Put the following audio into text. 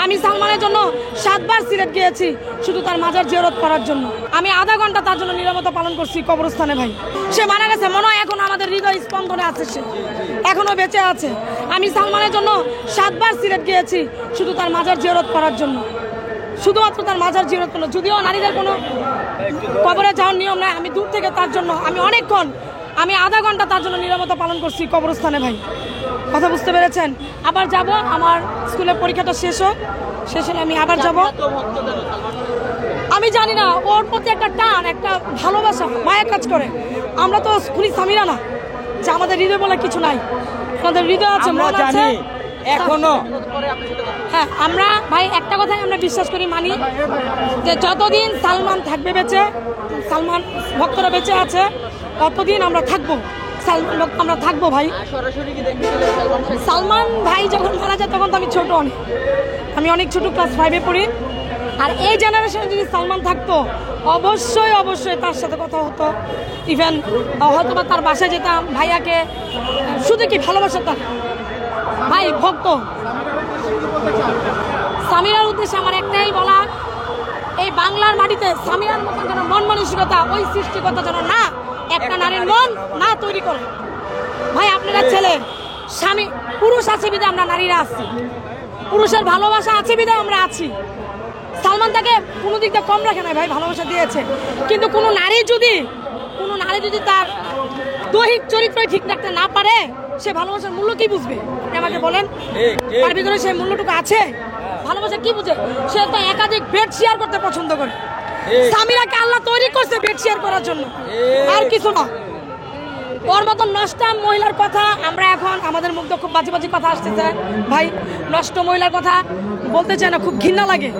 আমি সালমানের জন্য 7 বার সিলেট গিয়েছি শুধু তার মাজার জিয়ারত করার জন্য। আমি আধা ঘন্টা তার জন্য নীরবতা পালন করছি কবরস্থানে। ভাই সে মারা গেছে, মনে হয় এখন আমাদের হৃদয় স্পন্দনে আছে, সে এখনো বেঁচে আছে। আমি সালমানের জন্য 7 বার সিলেট গিয়েছি শুধু তার মাজার জিয়ারত করার জন্য, শুধুমাত্র তার মাজার জিয়ারত করলো। যদিও নারীদের কোনো কবরে যাওয়ার নিয়ম নাই, আমি দূর থেকে তার জন্য আমি আধা ঘন্টা তার জন্য নীরবতা পালন করছি কবরস্থানে। ভাই কথা বুঝতে পেরেছেন? আবার যাব, আমার স্কুলের পরীক্ষাটা শেষ হলে আমি আবার যাব। আমি জানি না, ওর প্রতি একটা টান, একটা ভালোবাসা, মায়া কাজ করে। আমরা তো খুনি সামিরা না যে আমাদের হৃদয় বলে কিছু নাই, আমাদের হৃদয় আছে, মন আছে এখনো। হ্যাঁ, আমরা ভাই একটা কথাই আমরা বিশ্বাস করি, মানি যে যতদিন সালমান থাকবে বেঁচে, সালমান ভক্তরা বেঁচে আছে, ততদিন আমরা থাকবো, আমরা থাকবো। ভাই সালমান ভাই যখন মারা যায় তখন তো আমি ছোট, আমি অনেক ছোট, ক্লাস 5-এ পড়ি। আর এই জেনারেশনে যদি সালমান থাকতো অবশ্যই তার সাথে কথা হতো, ইভেন হয়তো বা তার বাসায় যেতাম, ভাইয়াকে শুধু কি ভালোবাসা তার ভাই ভক্ত। সামিরার উদ্দেশ্যে আমার একটাই বলা, এই বাংলার মাটিতে সামিরার মতন যেন মন মানসিকতা, ওই সৃষ্টিকতা যেন না একটা নারীর মন না তৈরি করে। ভাই আপনারা ছেলে স্বামী পুরুষ আছে বিধায় আমরা নারীরা আছি, পুরুষের ভালোবাসা আছে বিধায় আমরা আছি। সালমান তাকে কোনো দিক দিয়ে কম রাখে না, ভাই ভালোবাসা দিয়েছে। কিন্তু কোনো নারী যদি তার দৈহিক চরিত্র ঠিক রাখতে না পারে, সে ভালোবাসার মূল্য কি বুঝবে? আপনি আমাকে বলেন, তার ভিতরে সেই মূল্যটুকু আছে? ভালোবাসা কি বুঝে? সে তো একাধিক বেড শেয়ার করতে পছন্দ করে। সামিরাকে আল্লাহ তৈরি করছে বেড শেয়ার করার জন্য, আর কিছু না। ওর মতন নষ্টা মহিলার কথা আমরা এখন, আমাদের মুখ খুব বাজে কথা আসতেছে ভাই, নষ্ট মহিলার কথা বলতে চাই না, খুব ঘৃণা লাগে।